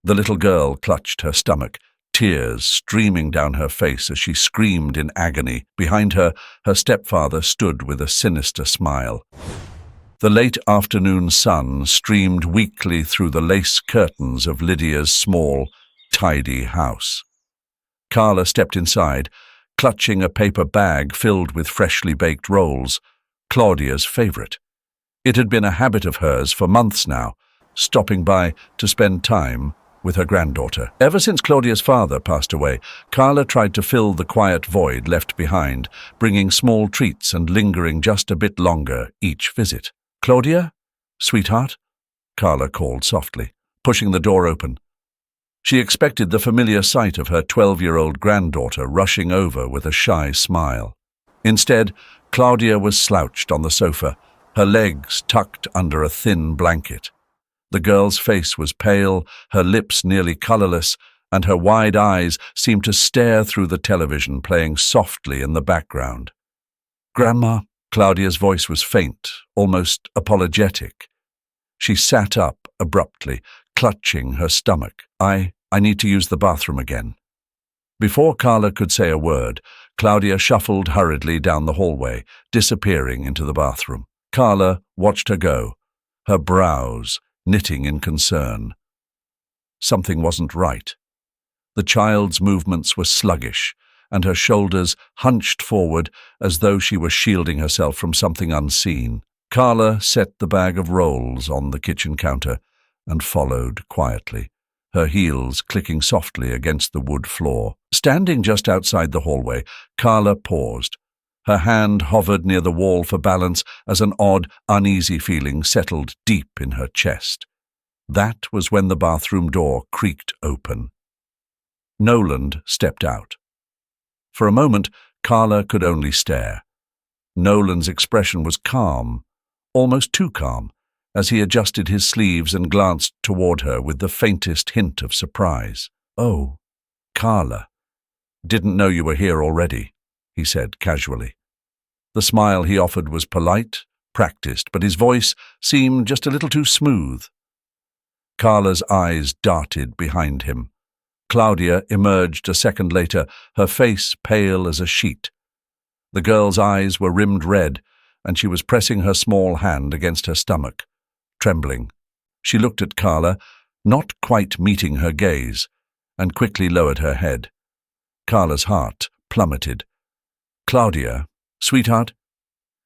The little girl clutched her stomach, tears streaming down her face as she screamed in agony. Behind her, her stepfather stood with a sinister smile. The late afternoon sun streamed weakly through the lace curtains of Lydia's small, tidy house. Carla stepped inside, clutching a paper bag filled with freshly baked rolls, Claudia's favorite. It had been a habit of hers for months now, stopping by to spend time with her granddaughter. Ever since Claudia's father passed away, Carla tried to fill the quiet void left behind, bringing small treats and lingering just a bit longer each visit. "Claudia? Sweetheart?" Carla called softly, pushing the door open. She expected the familiar sight of her 12-year-old granddaughter rushing over with a shy smile. Instead, Claudia was slouched on the sofa, her legs tucked under a thin blanket. The girl's face was pale, her lips nearly colorless, and her wide eyes seemed to stare through the television playing softly in the background. "Grandma?" Claudia's voice was faint, almost apologetic. She sat up abruptly, clutching her stomach. I need to use the bathroom again." Before Carla could say a word, Claudia shuffled hurriedly down the hallway, disappearing into the bathroom. Carla watched her go, her brows knitting in concern. Something wasn't right. The child's movements were sluggish, and her shoulders hunched forward as though she were shielding herself from something unseen. Carla set the bag of rolls on the kitchen counter and followed quietly, her heels clicking softly against the wood floor. Standing just outside the hallway, Carla paused. Her hand hovered near the wall for balance as an odd, uneasy feeling settled deep in her chest. That was when the bathroom door creaked open. Noland stepped out. For a moment, Carla could only stare. Noland's expression was calm, almost too calm, as he adjusted his sleeves and glanced toward her with the faintest hint of surprise. "Oh, Carla, didn't know you were here already," he said casually. The smile he offered was polite, practiced, but his voice seemed just a little too smooth. Carla's eyes darted behind him. Claudia emerged a second later, her face pale as a sheet. The girl's eyes were rimmed red, and she was pressing her small hand against her stomach, trembling. She looked at Carla, not quite meeting her gaze, and quickly lowered her head. Carla's heart plummeted. "Claudia, sweetheart?"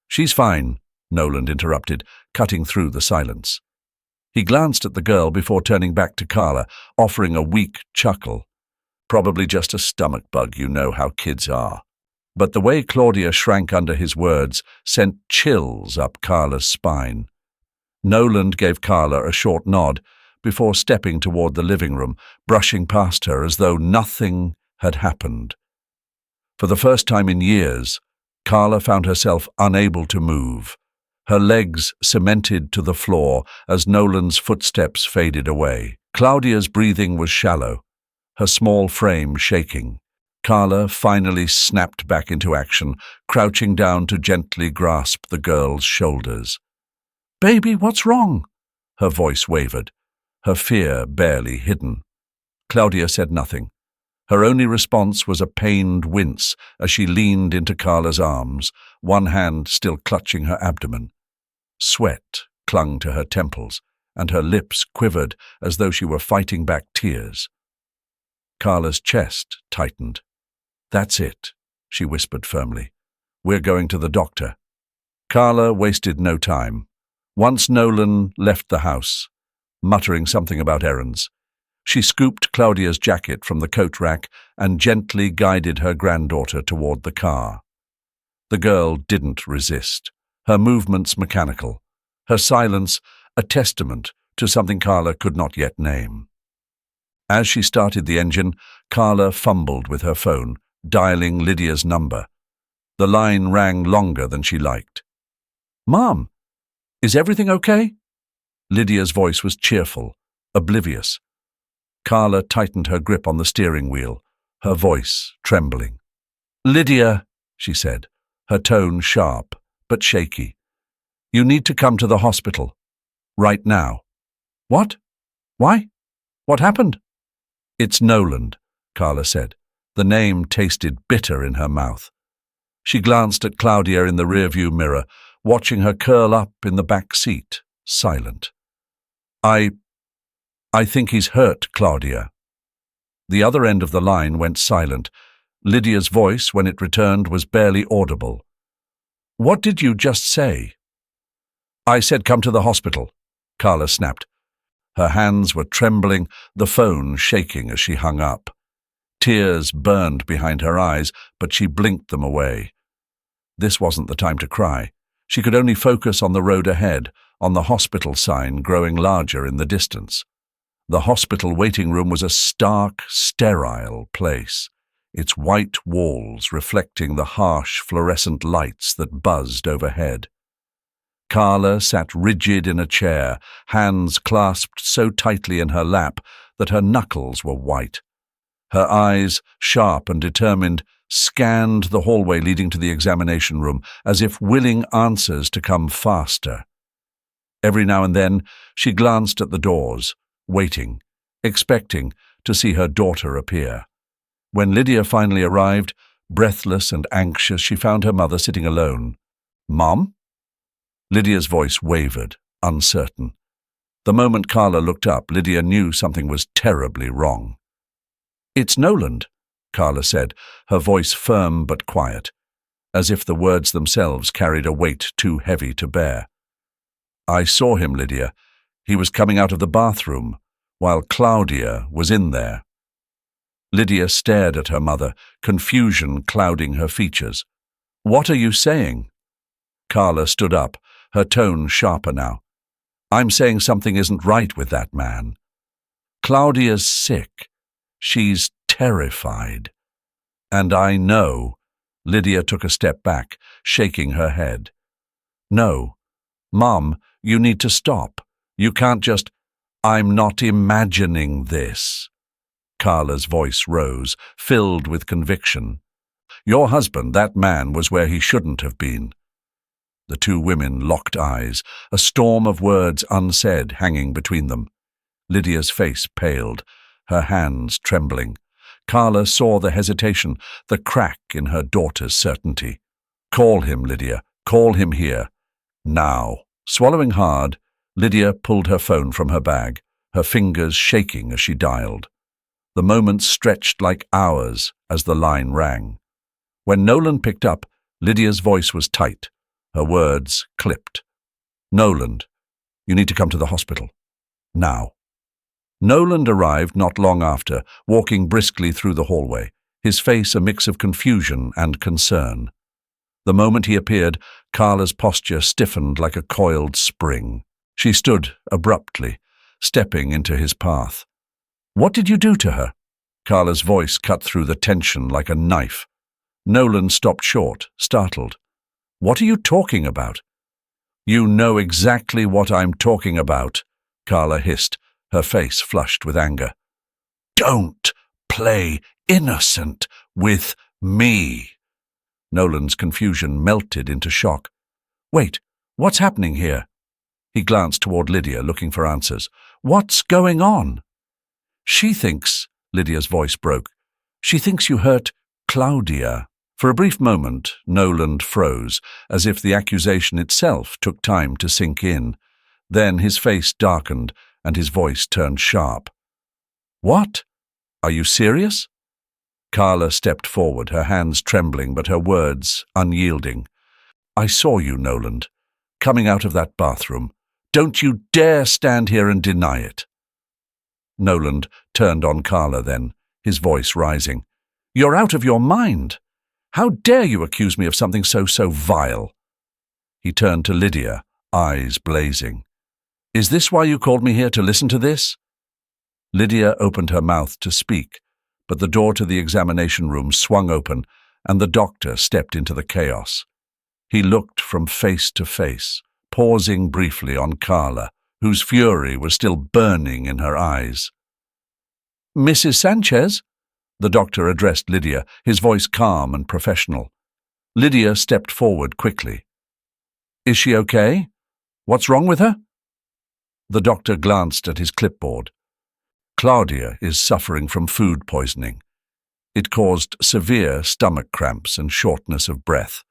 "She's fine," Noland interrupted, cutting through the silence. He glanced at the girl before turning back to Carla, offering a weak chuckle. "Probably just a stomach bug, you know how kids are." But the way Claudia shrank under his words sent chills up Carla's spine. Noland gave Carla a short nod before stepping toward the living room, brushing past her as though nothing had happened. For the first time in years, Carla found herself unable to move, her legs cemented to the floor as Noland's footsteps faded away. Claudia's breathing was shallow, her small frame shaking. Carla finally snapped back into action, crouching down to gently grasp the girl's shoulders. "Baby, what's wrong?" Her voice wavered, her fear barely hidden. Claudia said nothing. Her only response was a pained wince as she leaned into Carla's arms, one hand still clutching her abdomen. Sweat clung to her temples, and her lips quivered as though she were fighting back tears. Carla's chest tightened. "That's it," she whispered firmly. "We're going to the doctor." Carla wasted no time. Once Nolan left the house, muttering something about errands, she scooped Claudia's jacket from the coat rack and gently guided her granddaughter toward the car. The girl didn't resist, her movements mechanical, her silence a testament to something Carla could not yet name. As she started the engine, Carla fumbled with her phone, dialing Lydia's number. The line rang longer than she liked. "Mom, is everything okay?" Lydia's voice was cheerful, oblivious. Carla tightened her grip on the steering wheel, her voice trembling. "Lydia," she said, her tone sharp but shaky, "you need to come to the hospital. Right now." "What? Why? What happened?" It's Noland, Carla said. The name tasted bitter in her mouth. She glanced at Claudia in the rearview mirror, watching her curl up in the back seat, silent. I think he's hurt, Claudia. The other end of the line went silent. Lydia's voice, when it returned, was barely audible. What did you just say? I said come to the hospital, Carla snapped. Her hands were trembling, the phone shaking as she hung up. Tears burned behind her eyes, but she blinked them away. This wasn't the time to cry. She could only focus on the road ahead, on the hospital sign growing larger in the distance. The hospital waiting room was a stark, sterile place, its white walls reflecting the harsh fluorescent lights that buzzed overhead. Carla sat rigid in a chair, hands clasped so tightly in her lap that her knuckles were white. Her eyes, sharp and determined, scanned the hallway leading to the examination room, as if willing answers to come faster. Every now and then she glanced at the doors, waiting, expecting to see her daughter appear. When Lydia finally arrived, breathless and anxious, she found her mother sitting alone. "Mom?" Lydia's voice wavered, uncertain. The moment Carla looked up, Lydia knew something was terribly wrong. "It's Noland," Carla said, her voice firm but quiet, as if the words themselves carried a weight too heavy to bear. "I saw him, Lydia. He was coming out of the bathroom, while Claudia was in there." Lydia stared at her mother, confusion clouding her features. "What are you saying?" Carla stood up, her tone sharper now. "I'm saying something isn't right with that man. Claudia's sick. She's terrified. And I know." Lydia took a step back, shaking her head. "No. Mom, you need to stop. You can't just—" "I'm not imagining this." Carla's voice rose, filled with conviction. "Your husband, that man, was where he shouldn't have been." The two women locked eyes, a storm of words unsaid hanging between them. Lydia's face paled, her hands trembling. Carla saw the hesitation, the crack in her daughter's certainty. "Call him, Lydia. Call him here. Now." Swallowing hard, Lydia pulled her phone from her bag, her fingers shaking as she dialed. The moments stretched like hours as the line rang. When Noland picked up, Lydia's voice was tight, her words clipped. "Noland, you need to come to the hospital. Now." Noland arrived not long after, walking briskly through the hallway, his face a mix of confusion and concern. The moment he appeared, Carla's posture stiffened like a coiled spring. She stood abruptly, stepping into his path. "What did you do to her?" Carla's voice cut through the tension like a knife. Noland stopped short, startled. "What are you talking about?" "You know exactly what I'm talking about," Carla hissed, her face flushed with anger. "Don't play innocent with me." Noland's confusion melted into shock. "Wait, what's happening here?" He glanced toward Lydia, looking for answers. "What's going on?" "She thinks," Lydia's voice broke, "she thinks you hurt Claudia." For a brief moment, Noland froze, as if the accusation itself took time to sink in. Then his face darkened, and his voice turned sharp. "What? Are you serious?" Carla stepped forward, her hands trembling but her words unyielding. "I saw you, Noland, coming out of that bathroom. Don't you dare stand here and deny it." Noland turned on Carla then, his voice rising. "You're out of your mind. How dare you accuse me of something so vile?" He turned to Lydia, eyes blazing. "Is this why you called me here, to listen to this?" Lydia opened her mouth to speak, but the door to the examination room swung open, and the doctor stepped into the chaos. He looked from face to face, pausing briefly on Carla, whose fury was still burning in her eyes. "Mrs. Sanchez?" The doctor addressed Lydia, his voice calm and professional. Lydia stepped forward quickly. "Is she okay? What's wrong with her?" The doctor glanced at his clipboard. Claudia is suffering from food poisoning. It caused severe stomach cramps and shortness of breath.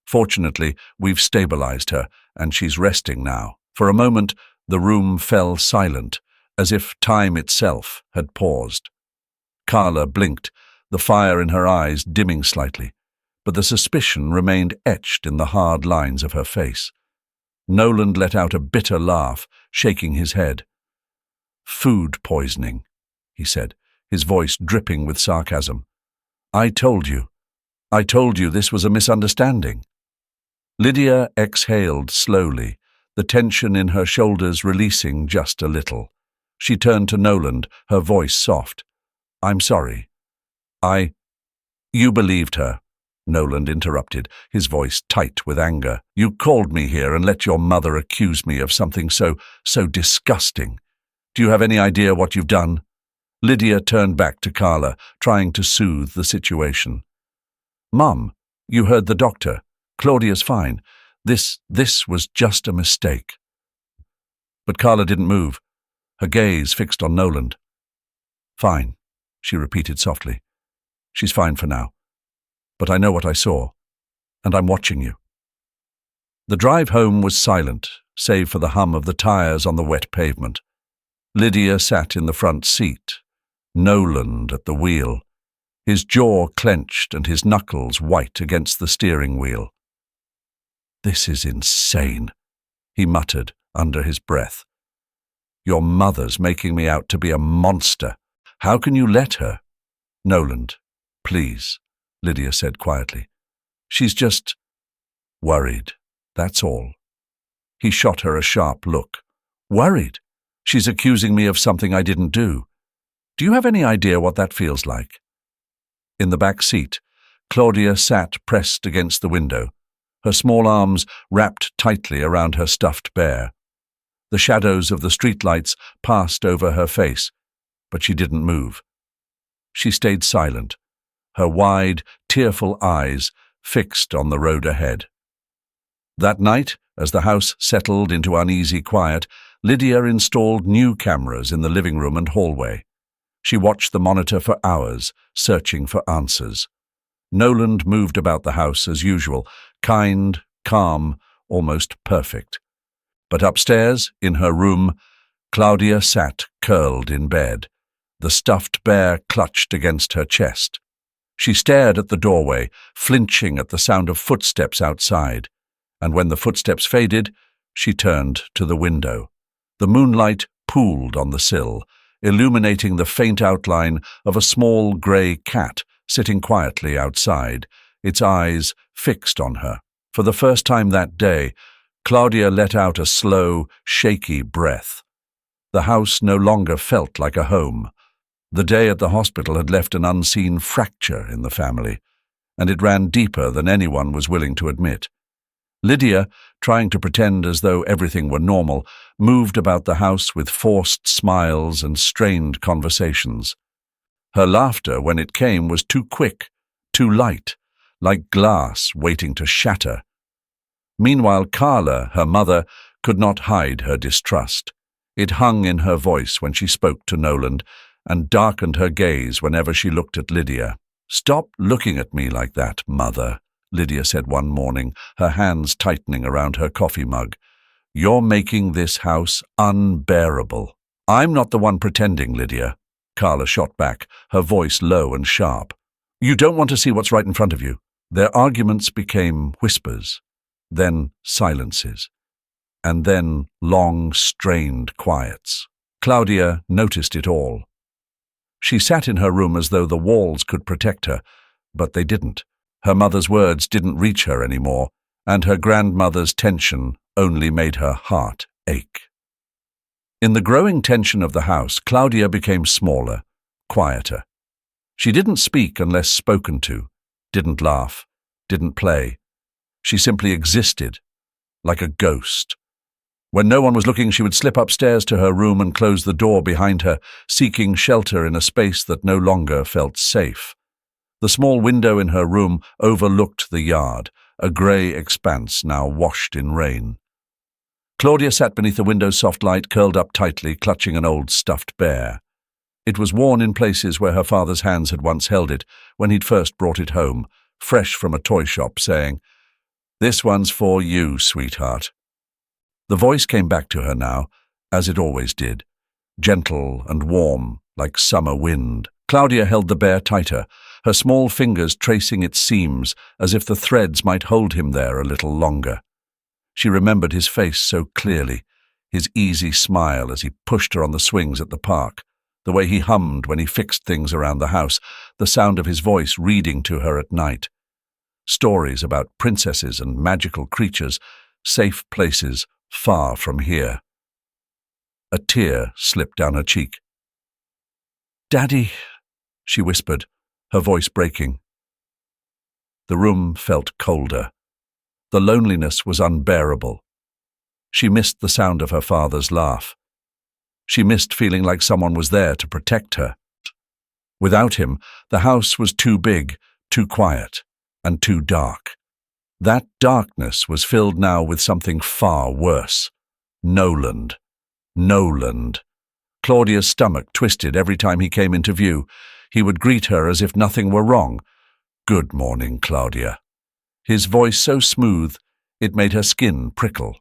Fortunately, we've stabilized her, and she's resting now." For a moment, the room fell silent, as if time itself had paused. Carla blinked, the fire in her eyes dimming slightly, but the suspicion remained etched in the hard lines of her face. Noland let out a bitter laugh, shaking his head. "Food poisoning," he said, his voice dripping with sarcasm. I told you this was a misunderstanding." Lydia exhaled slowly, the tension in her shoulders releasing just a little. She turned to Noland, her voice soft. "I'm sorry. You believed her," Noland interrupted, his voice tight with anger. "You called me here and let your mother accuse me of something so disgusting. Do you have any idea what you've done?" Lydia turned back to Carla, trying to soothe the situation. "Mum, you heard the doctor. Claudia's fine. This was just a mistake." But Carla didn't move, her gaze fixed on Noland. "Fine," she repeated softly. "She's fine for now. But I know what I saw, and I'm watching you." The drive home was silent, save for the hum of the tires on the wet pavement. Lydia sat in the front seat, Noland at the wheel, his jaw clenched and his knuckles white against the steering wheel. "This is insane," he muttered under his breath. "Your mother's making me out to be a monster. How can you let her?" "Noland, please," Lydia said quietly. "She's just worried, that's all." He shot her a sharp look. "Worried? She's accusing me of something I didn't do. Do you have any idea what that feels like?" In the back seat, Claudia sat pressed against the window, her small arms wrapped tightly around her stuffed bear. The shadows of the streetlights passed over her face, but she didn't move. She stayed silent, her wide, tearful eyes fixed on the road ahead. That night, as the house settled into uneasy quiet, Lydia installed new cameras in the living room and hallway. She watched the monitor for hours, searching for answers. Noland moved about the house as usual, kind, calm, almost perfect. But upstairs, in her room, Claudia sat curled in bed, the stuffed bear clutched against her chest. She stared at the doorway, flinching at the sound of footsteps outside, and when the footsteps faded, she turned to the window. The moonlight pooled on the sill, illuminating the faint outline of a small grey cat sitting quietly outside, its eyes fixed on her. For the first time that day, Claudia let out a slow, shaky breath. The house no longer felt like a home. The day at the hospital had left an unseen fracture in the family, and it ran deeper than anyone was willing to admit. Lydia, trying to pretend as though everything were normal, moved about the house with forced smiles and strained conversations. Her laughter, when it came, was too quick, too light, like glass waiting to shatter. Meanwhile, Carla, her mother, could not hide her distrust. It hung in her voice when she spoke to Noland, and darkened her gaze whenever she looked at Lydia. "Stop looking at me like that, Mother," Lydia said one morning, her hands tightening around her coffee mug. "You're making this house unbearable." "I'm not the one pretending, Lydia," Carla shot back, her voice low and sharp. "You don't want to see what's right in front of you." Their arguments became whispers, then silences, and then long, strained quiets. Claudia noticed it all. She sat in her room as though the walls could protect her, but they didn't. Her mother's words didn't reach her anymore, and her grandmother's tension only made her heart ache. In the growing tension of the house, Claudia became smaller, quieter. She didn't speak unless spoken to, didn't laugh, didn't play. She simply existed, like a ghost. When no one was looking, she would slip upstairs to her room and close the door behind her, seeking shelter in a space that no longer felt safe. The small window in her room overlooked the yard, a grey expanse now washed in rain. Claudia sat beneath the window's soft light, curled up tightly, clutching an old stuffed bear. It was worn in places where her father's hands had once held it when he'd first brought it home, fresh from a toy shop, saying, "This one's for you, sweetheart." The voice came back to her now, as it always did, gentle and warm, like summer wind. Claudia held the bear tighter, her small fingers tracing its seams as if the threads might hold him there a little longer. She remembered his face so clearly, his easy smile as he pushed her on the swings at the park, the way he hummed when he fixed things around the house, the sound of his voice reading to her at night. Stories about princesses and magical creatures, safe places far from here. A tear slipped down her cheek. "Daddy," she whispered, her voice breaking. The room felt colder. The loneliness was unbearable. She missed the sound of her father's laugh. She missed feeling like someone was there to protect her. Without him, the house was too big, too quiet, and too dark. That darkness was filled now with something far worse. Noland. Noland. Claudia's stomach twisted every time he came into view. He would greet her as if nothing were wrong. "Good morning, Claudia." His voice so smooth, it made her skin prickle.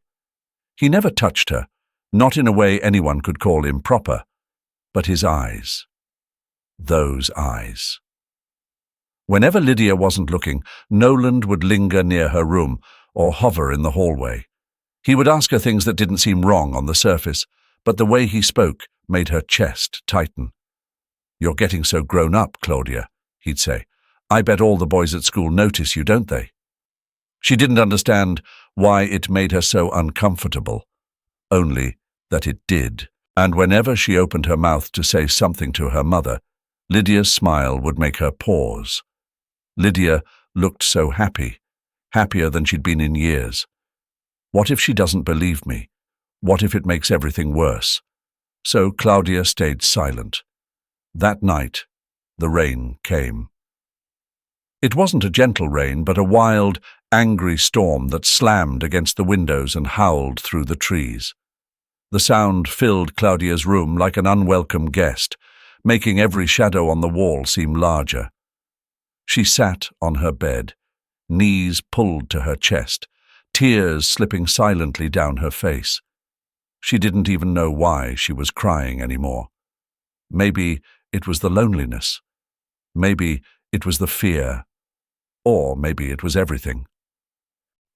He never touched her, not in a way anyone could call improper, but his eyes. Those eyes. Whenever Lydia wasn't looking, Noland would linger near her room or hover in the hallway. He would ask her things that didn't seem wrong on the surface, but the way he spoke made her chest tighten. "You're getting so grown up, Claudia," he'd say. "I bet all the boys at school notice you, don't they?" She didn't understand why it made her so uncomfortable, only that it did. And whenever she opened her mouth to say something to her mother, Lydia's smile would make her pause. Lydia looked so happy, happier than she'd been in years. What if she doesn't believe me? What if it makes everything worse? So Claudia stayed silent. That night, the rain came. It wasn't a gentle rain, but a wild, angry storm that slammed against the windows and howled through the trees. The sound filled Claudia's room like an unwelcome guest, making every shadow on the wall seem larger. She sat on her bed, knees pulled to her chest, tears slipping silently down her face. She didn't even know why she was crying anymore. Maybe it was the loneliness. Maybe it was the fear. Or maybe it was everything.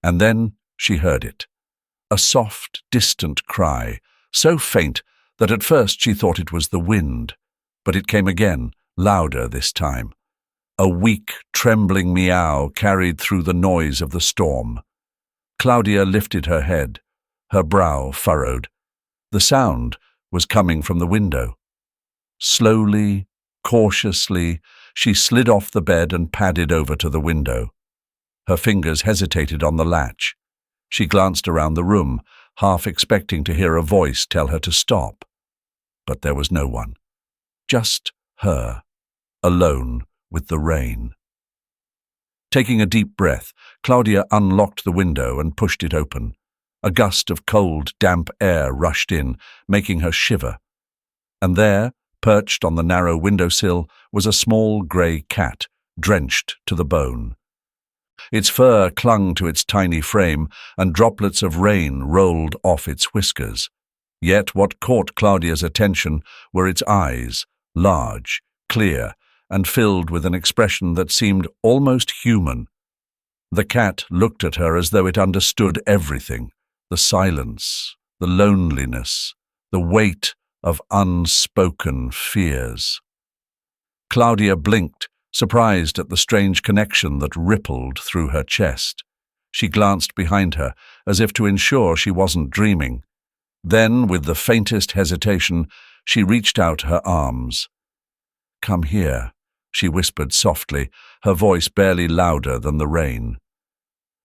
And then she heard it. A soft, distant cry, so faint that at first she thought it was the wind. But it came again, louder this time. A weak, trembling meow carried through the noise of the storm. Claudia lifted her head, her brow furrowed. The sound was coming from the window. Slowly, cautiously, she slid off the bed and padded over to the window. Her fingers hesitated on the latch. She glanced around the room, half expecting to hear a voice tell her to stop. But there was no one. Just her, alone with the rain. Taking a deep breath, Claudia unlocked the window and pushed it open. A gust of cold, damp air rushed in, making her shiver. And there, perched on the narrow windowsill, was a small grey cat, drenched to the bone. Its fur clung to its tiny frame, and droplets of rain rolled off its whiskers. Yet what caught Claudia's attention were its eyes, large, clear, and filled with an expression that seemed almost human. The cat looked at her as though it understood everything, the silence, the loneliness, the weight of unspoken fears. Claudia blinked, surprised at the strange connection that rippled through her chest. She glanced behind her, as if to ensure she wasn't dreaming. Then, with the faintest hesitation, she reached out her arms. "Come here," she whispered softly, her voice barely louder than the rain.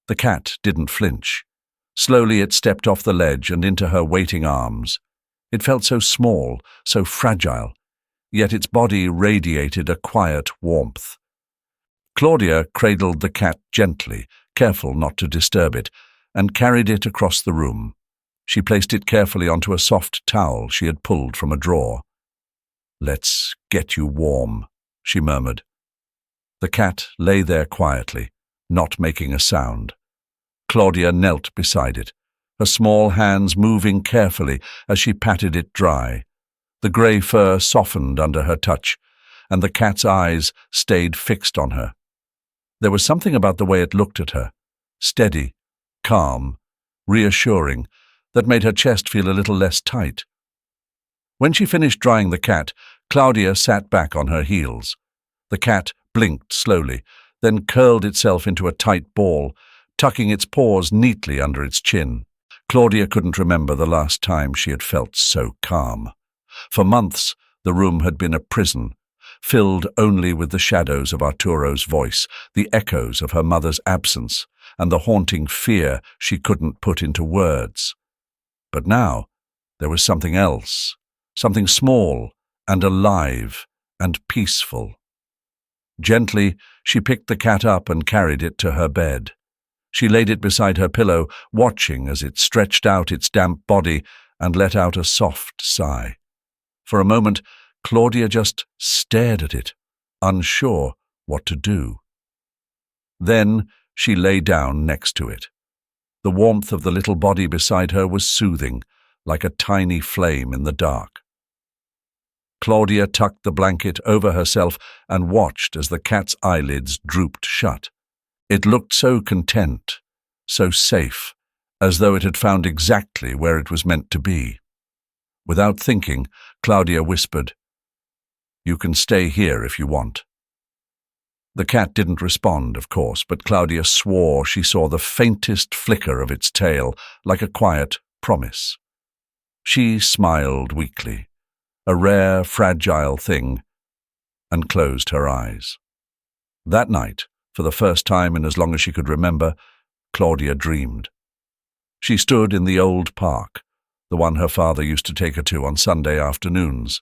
The cat didn't flinch. Slowly it stepped off the ledge and into her waiting arms. It felt so small, so fragile, yet its body radiated a quiet warmth. Claudia cradled the cat gently, careful not to disturb it, and carried it across the room. She placed it carefully onto a soft towel she had pulled from a drawer. "Let's get you warm," she murmured. The cat lay there quietly, not making a sound. Claudia knelt beside it, her small hands moving carefully as she patted it dry. The grey fur softened under her touch, and the cat's eyes stayed fixed on her. There was something about the way it looked at her, steady, calm, reassuring, that made her chest feel a little less tight. When she finished drying the cat, Claudia sat back on her heels. The cat blinked slowly, then curled itself into a tight ball, tucking its paws neatly under its chin. Claudia couldn't remember the last time she had felt so calm. For months, the room had been a prison, filled only with the shadows of Arturo's voice, the echoes of her mother's absence, and the haunting fear she couldn't put into words. But now, there was something else, something small and alive and peaceful. Gently, she picked the cat up and carried it to her bed. She laid it beside her pillow, watching as it stretched out its damp body and let out a soft sigh. For a moment, Claudia just stared at it, unsure what to do. Then she lay down next to it. The warmth of the little body beside her was soothing, like a tiny flame in the dark. Claudia tucked the blanket over herself and watched as the cat's eyelids drooped shut. It looked so content, so safe, as though it had found exactly where it was meant to be. Without thinking, Claudia whispered, "You can stay here if you want." The cat didn't respond, of course, but Claudia swore she saw the faintest flicker of its tail, like a quiet promise. She smiled weakly, a rare, fragile thing, and closed her eyes. That night, for the first time in as long as she could remember, Claudia dreamed. She stood in the old park, the one her father used to take her to on Sunday afternoons.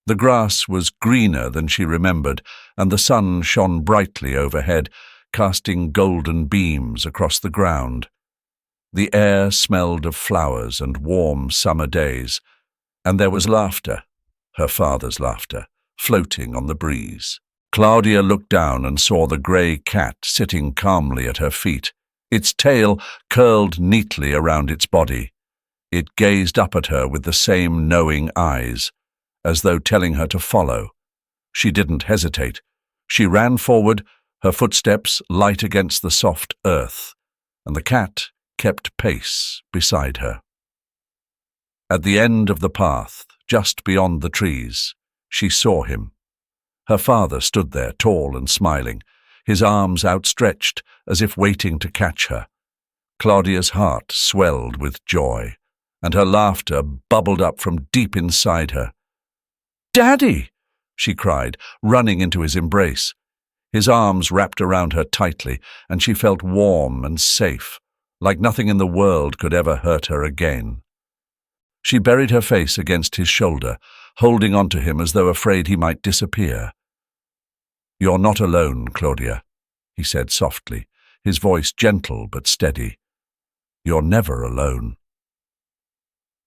The grass was greener than she remembered, and the sun shone brightly overhead, casting golden beams across the ground. The air smelled of flowers and warm summer days, and there was laughter, her father's laughter, floating on the breeze. Claudia looked down and saw the grey cat sitting calmly at her feet, its tail curled neatly around its body. It gazed up at her with the same knowing eyes, as though telling her to follow. She didn't hesitate. She ran forward, her footsteps light against the soft earth, and the cat kept pace beside her. At the end of the path, just beyond the trees, she saw him. Her father stood there, tall and smiling, his arms outstretched as if waiting to catch her. Claudia's heart swelled with joy, and her laughter bubbled up from deep inside her. "Daddy!" she cried, running into his embrace. His arms wrapped around her tightly, and she felt warm and safe, like nothing in the world could ever hurt her again. She buried her face against his shoulder, holding on to him as though afraid he might disappear. "You're not alone, Claudia," he said softly, his voice gentle but steady. "You're never alone."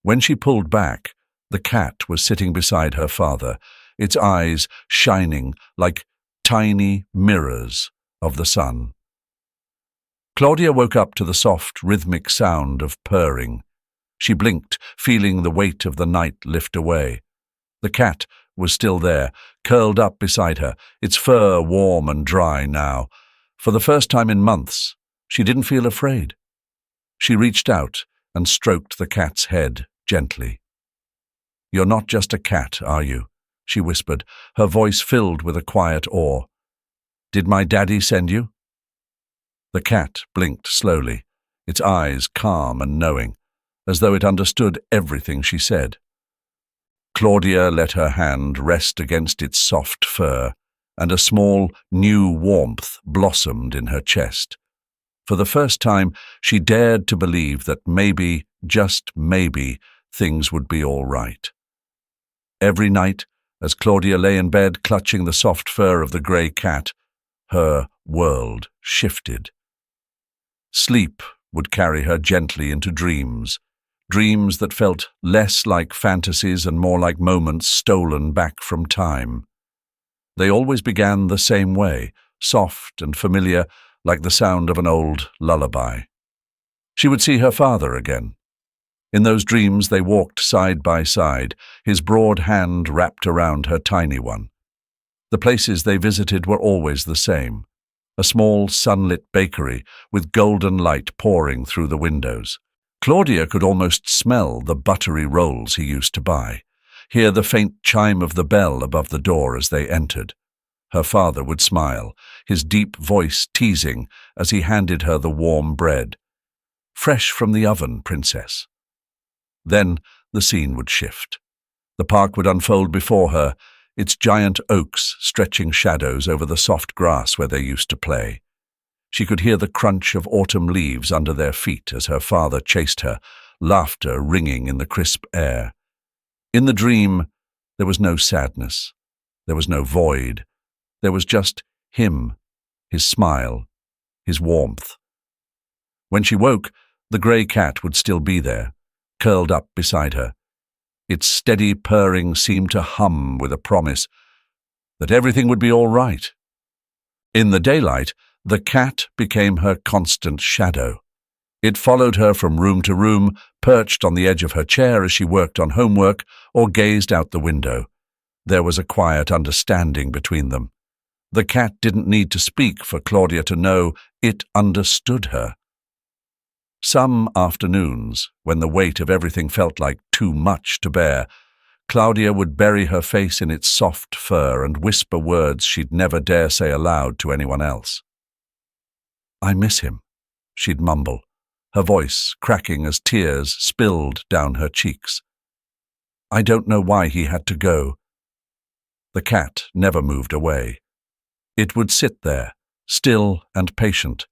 When she pulled back, the cat was sitting beside her father, its eyes shining like tiny mirrors of the sun. Claudia woke up to the soft, rhythmic sound of purring. She blinked, feeling the weight of the night lift away. The cat was still there, curled up beside her, its fur warm and dry now. For the first time in months, she didn't feel afraid. She reached out and stroked the cat's head gently. "You're not just a cat, are you?" she whispered, her voice filled with a quiet awe. "Did my daddy send you?" The cat blinked slowly, its eyes calm and knowing, as though it understood everything she said. Claudia let her hand rest against its soft fur, and a small, new warmth blossomed in her chest. For the first time, she dared to believe that maybe, just maybe, things would be all right. Every night, as Claudia lay in bed clutching the soft fur of the grey cat, her world shifted. Sleep would carry her gently into dreams, dreams that felt less like fantasies and more like moments stolen back from time. They always began the same way, soft and familiar, like the sound of an old lullaby. She would see her father again. In those dreams they walked side by side, his broad hand wrapped around her tiny one. The places they visited were always the same. A small sunlit bakery with golden light pouring through the windows. Claudia could almost smell the buttery rolls he used to buy, hear the faint chime of the bell above the door as they entered. Her father would smile, his deep voice teasing as he handed her the warm bread. "Fresh from the oven, princess." Then the scene would shift. The park would unfold before her, its giant oaks stretching shadows over the soft grass where they used to play. She could hear the crunch of autumn leaves under their feet as her father chased her, laughter ringing in the crisp air. In the dream, there was no sadness. There was no void. There was just him, his smile, his warmth. When she woke, the grey cat would still be there, curled up beside her. Its steady purring seemed to hum with a promise that everything would be all right. In the daylight, the cat became her constant shadow. It followed her from room to room, perched on the edge of her chair as she worked on homework or gazed out the window. There was a quiet understanding between them. The cat didn't need to speak for Claudia to know it understood her. Some afternoons, when the weight of everything felt like too much to bear, Claudia would bury her face in its soft fur and whisper words she'd never dare say aloud to anyone else. "I miss him," she'd mumble, her voice cracking as tears spilled down her cheeks. "I don't know why he had to go." The cat never moved away. It would sit there, still and patient,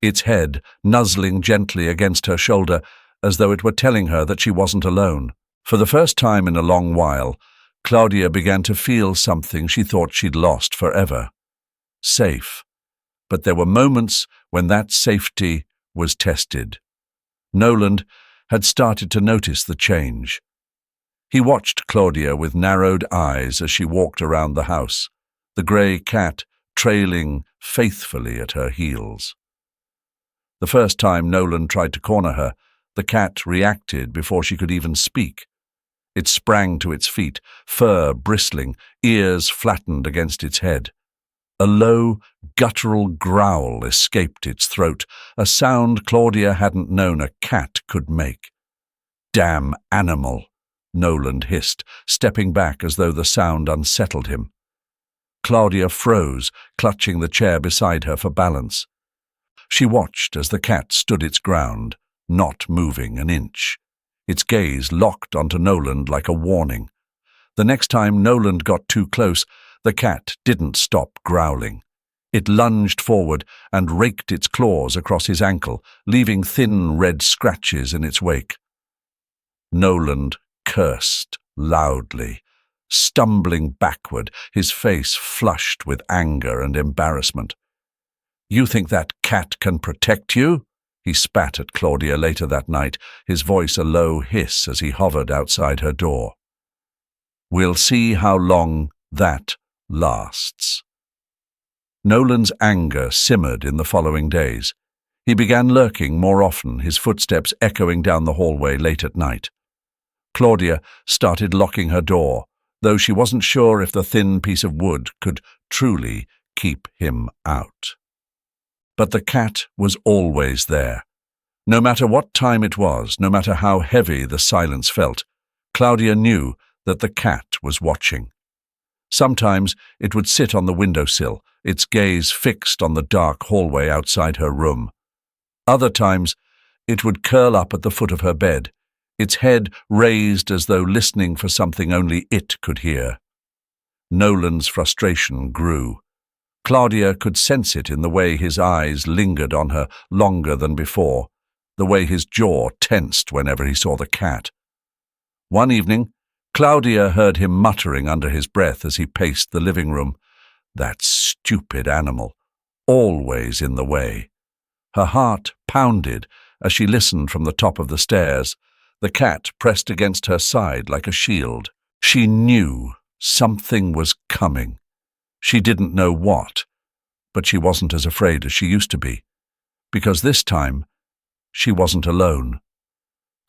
its head nuzzling gently against her shoulder as though it were telling her that she wasn't alone. For the first time in a long while, Claudia began to feel something she thought she'd lost forever. Safe. But there were moments when that safety was tested. Noland had started to notice the change. He watched Claudia with narrowed eyes as she walked around the house, the grey cat trailing faithfully at her heels. The first time Noland tried to corner her, the cat reacted before she could even speak. It sprang to its feet, fur bristling, ears flattened against its head. A low, guttural growl escaped its throat, a sound Claudia hadn't known a cat could make. "Damn animal," Noland hissed, stepping back as though the sound unsettled him. Claudia froze, clutching the chair beside her for balance. She watched as the cat stood its ground, not moving an inch, its gaze locked onto Noland like a warning. The next time Noland got too close, the cat didn't stop growling. It lunged forward and raked its claws across his ankle, leaving thin red scratches in its wake. Noland cursed loudly, stumbling backward, his face flushed with anger and embarrassment. "You think that cat can protect you?" He spat at Claudia later that night, his voice a low hiss as he hovered outside her door. "We'll see how long that lasts." Noland's anger simmered in the following days. He began lurking more often, his footsteps echoing down the hallway late at night. Claudia started locking her door, though she wasn't sure if the thin piece of wood could truly keep him out. But the cat was always there. No matter what time it was, no matter how heavy the silence felt, Claudia knew that the cat was watching. Sometimes it would sit on the windowsill, its gaze fixed on the dark hallway outside her room. Other times it would curl up at the foot of her bed, its head raised as though listening for something only it could hear. Noland's frustration grew. Claudia could sense it in the way his eyes lingered on her longer than before, the way his jaw tensed whenever he saw the cat. One evening, Claudia heard him muttering under his breath as he paced the living room. That stupid animal, always in the way. Her heart pounded as she listened from the top of the stairs, The cat pressed against her side like a shield. She knew something was coming. She didn't know what, but she wasn't as afraid as she used to be, because this time she wasn't alone.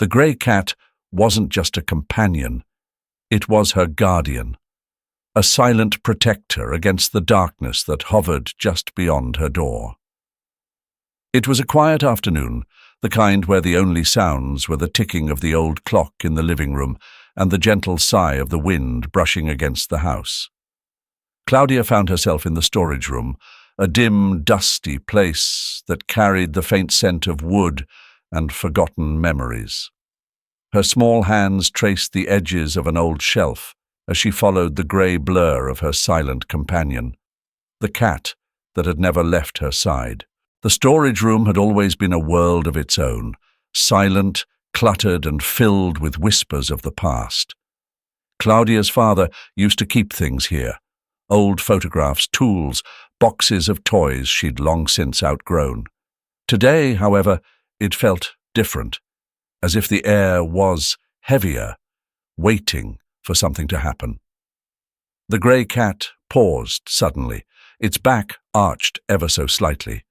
The grey cat wasn't just a companion, it was her guardian, a silent protector against the darkness that hovered just beyond her door. It was a quiet afternoon, the kind where the only sounds were the ticking of the old clock in the living room and the gentle sigh of the wind brushing against the house. Claudia found herself in the storage room, a dim, dusty place that carried the faint scent of wood and forgotten memories. Her small hands traced the edges of an old shelf as she followed the grey blur of her silent companion, the cat that had never left her side. The storage room had always been a world of its own, silent, cluttered, and filled with whispers of the past. Claudia's father used to keep things here: old photographs, tools, boxes of toys she'd long since outgrown. Today, however, it felt different, as if the air was heavier, waiting for something to happen. The grey cat paused suddenly, its back arched ever so slightly.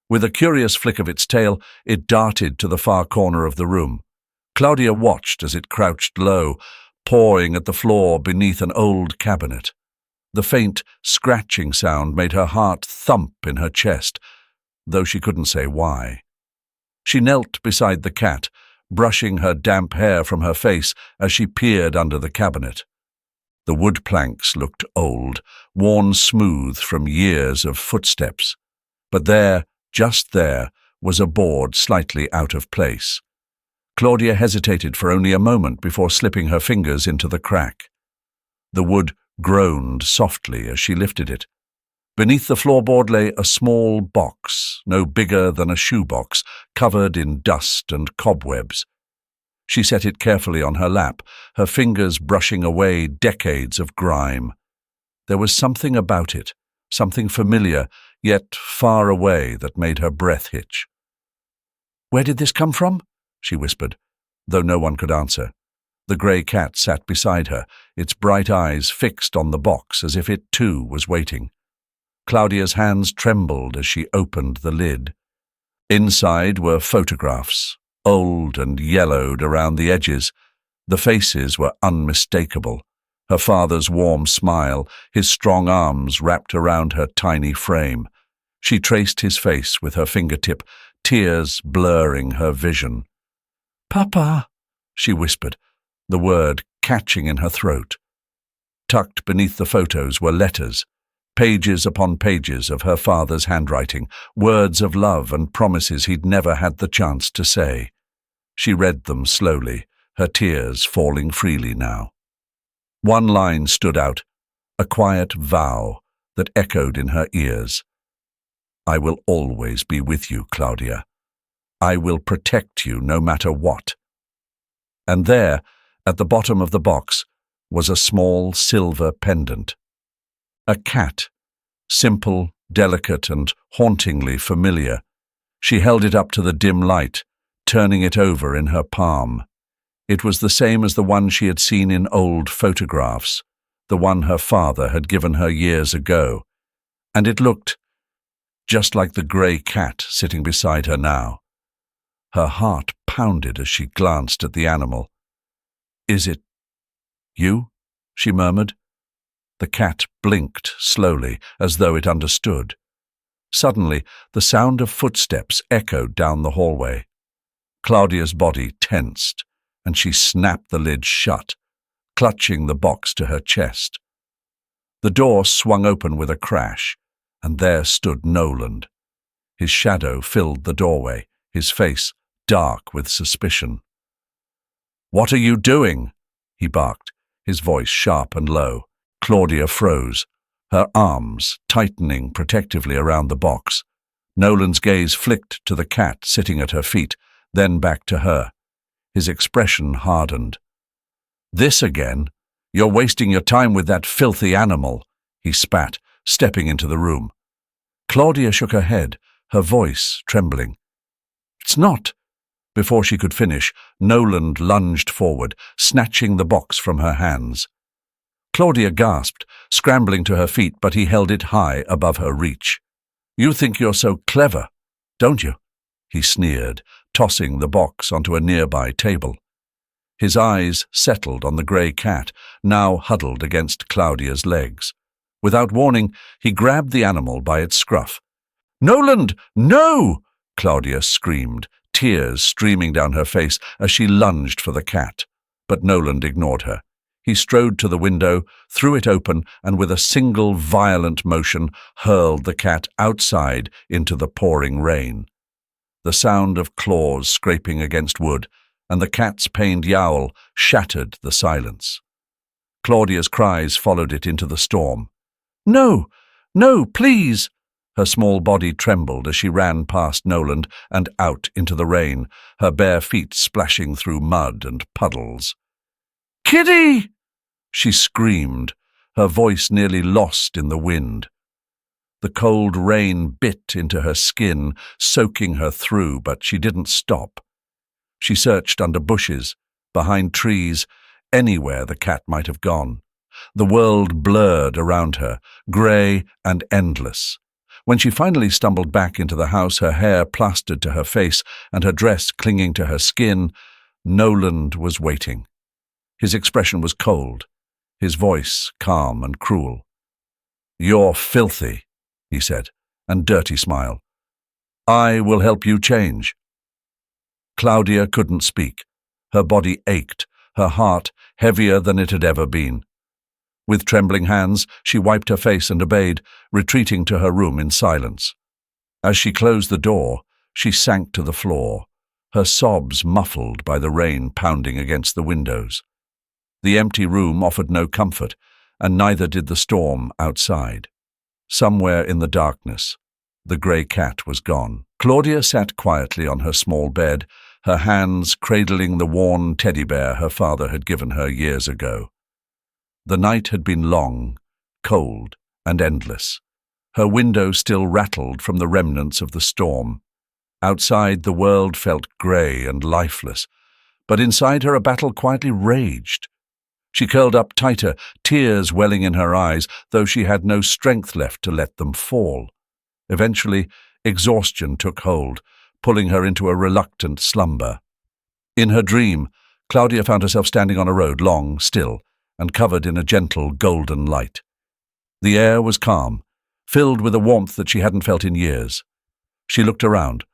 With a curious flick of its tail, it darted to the far corner of the room. Claudia watched as it crouched low, pawing at the floor beneath an old cabinet. The faint, scratching sound made her heart thump in her chest, though she couldn't say why. She knelt beside the cat, brushing her damp hair from her face as she peered under the cabinet. The wood planks looked old, worn smooth from years of footsteps. But there, just there, was a board slightly out of place. Claudia hesitated for only a moment before slipping her fingers into the crack. The wood groaned softly as she lifted it. Beneath the floorboard lay a small box, no bigger than a shoebox, covered in dust and cobwebs. She set it carefully on her lap, her fingers brushing away decades of grime. There was something about it, something familiar, yet far away, that made her breath hitch. "Where did this come from?" she whispered, though no one could answer. The grey cat sat beside her, its bright eyes fixed on the box as if it too was waiting. Claudia's hands trembled as she opened the lid. Inside were photographs, old and yellowed around the edges. The faces were unmistakable. Her father's warm smile, his strong arms wrapped around her tiny frame. She traced his face with her fingertip, tears blurring her vision. "Papa," she whispered, the word catching in her throat. Tucked beneath the photos were letters, pages upon pages of her father's handwriting, words of love and promises he'd never had the chance to say. She read them slowly, her tears falling freely now. One line stood out, a quiet vow that echoed in her ears. "I will always be with you, Claudia. I will protect you no matter what." And there, at the bottom of the box, was a small silver pendant. A cat, simple, delicate, and hauntingly familiar. She held it up to the dim light, turning it over in her palm. It was the same as the one she had seen in old photographs, the one her father had given her years ago, and it looked just like the grey cat sitting beside her now. Her heart pounded as she glanced at the animal. "Is it you?" she murmured. The cat blinked slowly, as though it understood. Suddenly, the sound of footsteps echoed down the hallway. Claudia's body tensed, and she snapped the lid shut, clutching the box to her chest. The door swung open with a crash, and there stood Noland. His shadow filled the doorway, his face dark with suspicion. "What are you doing?" he barked, his voice sharp and low. Claudia froze, her arms tightening protectively around the box. Noland's gaze flicked to the cat sitting at her feet, then back to her. His expression hardened. "This again? You're wasting your time with that filthy animal," he spat, stepping into the room. Claudia shook her head, her voice trembling. "It's not. Before she could finish, Noland lunged forward, snatching the box from her hands. Claudia gasped, scrambling to her feet, but he held it high above her reach. "You think you're so clever, don't you?" he sneered, tossing the box onto a nearby table. His eyes settled on the grey cat, now huddled against Claudia's legs. Without warning, he grabbed the animal by its scruff. "Noland, no!" Claudia screamed, tears streaming down her face as she lunged for the cat. But Noland ignored her. He strode to the window, threw it open, and with a single violent motion hurled the cat outside into the pouring rain. The sound of claws scraping against wood and the cat's pained yowl shattered the silence. Claudia's cries followed it into the storm. "No! No, please!" Her small body trembled as she ran past Noland and out into the rain, her bare feet splashing through mud and puddles. "Kitty!" she screamed, her voice nearly lost in the wind. The cold rain bit into her skin, soaking her through, but she didn't stop. She searched under bushes, behind trees, anywhere the cat might have gone. The world blurred around her, grey and endless. When she finally stumbled back into the house, her hair plastered to her face and her dress clinging to her skin, Noland was waiting. His expression was cold, his voice calm and cruel. "You're filthy," he said, and dirty smile. "I will help you change." Claudia couldn't speak. Her body ached, her heart heavier than it had ever been. With trembling hands, she wiped her face and obeyed, retreating to her room in silence. As she closed the door, she sank to the floor, her sobs muffled by the rain pounding against the windows. The empty room offered no comfort, and neither did the storm outside. Somewhere in the darkness, the grey cat was gone. Claudia sat quietly on her small bed, her hands cradling the worn teddy bear her father had given her years ago. The night had been long, cold, and endless. Her window still rattled from the remnants of the storm. Outside, the world felt grey and lifeless, but inside her a battle quietly raged. She curled up tighter, tears welling in her eyes, though she had no strength left to let them fall. Eventually, exhaustion took hold, pulling her into a reluctant slumber. In her dream, Claudia found herself standing on a road, long, still, and covered in a gentle golden light. The air was calm, filled with a warmth that she hadn't felt in years. She looked around,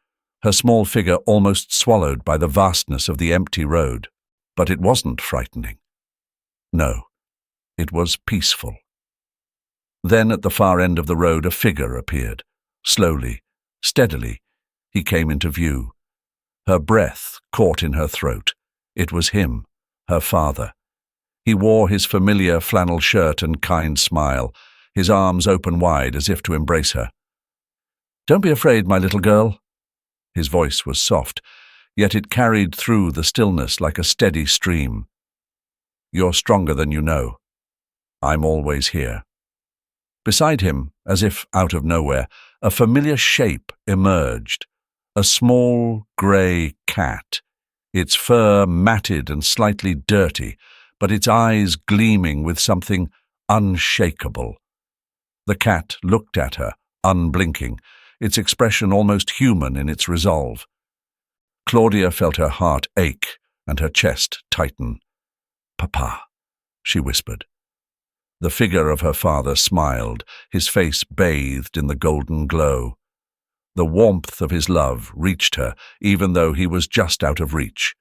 her small figure almost swallowed by the vastness of the empty road. But it wasn't frightening. No, it was peaceful. Then at the far end of the road a figure appeared. Slowly, steadily, he came into view. Her breath caught in her throat. It was him, her father. He wore his familiar flannel shirt and kind smile, his arms open wide as if to embrace her. "Don't be afraid, my little girl." His voice was soft, yet it carried through the stillness like a steady stream. "You're stronger than you know. I'm always here." Beside him, as if out of nowhere, a familiar shape emerged. A small, grey cat, its fur matted and slightly dirty, but its eyes gleaming with something unshakable. The cat looked at her, unblinking, its expression almost human in its resolve. Claudia felt her heart ache and her chest tighten. "Papa," she whispered. The figure of her father smiled, his face bathed in the golden glow. The warmth of his love reached her, even though he was just out of reach.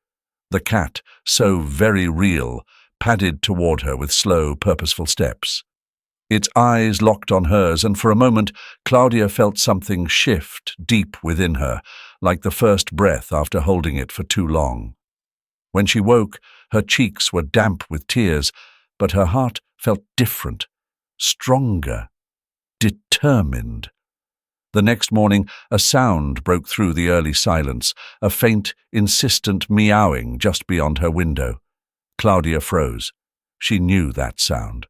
The cat, so very real, padded toward her with slow, purposeful steps. Its eyes locked on hers, and for a moment Claudia felt something shift deep within her, like the first breath after holding it for too long. When she woke, her cheeks were damp with tears, but her heart felt different, stronger, determined. The next morning, a sound broke through the early silence, a faint, insistent meowing just beyond her window. Claudia froze. She knew that sound.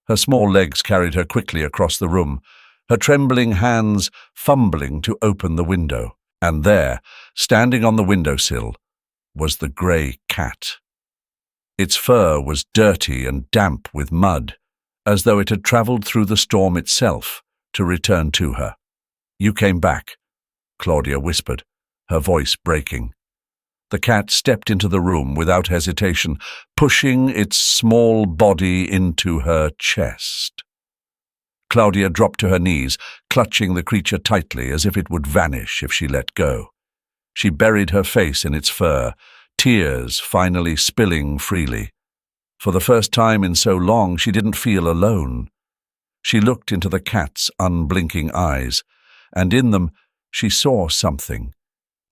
Her small legs carried her quickly across the room, her trembling hands fumbling to open the window. And there, standing on the windowsill, was the grey cat. Its fur was dirty and damp with mud, as though it had travelled through the storm itself to return to her. "You came back," Claudia whispered, her voice breaking. The cat stepped into the room without hesitation, pushing its small body into her chest. Claudia dropped to her knees, clutching the creature tightly as if it would vanish if she let go. She buried her face in its fur, tears finally spilling freely. For the first time in so long, she didn't feel alone. She looked into the cat's unblinking eyes, and in them she saw something.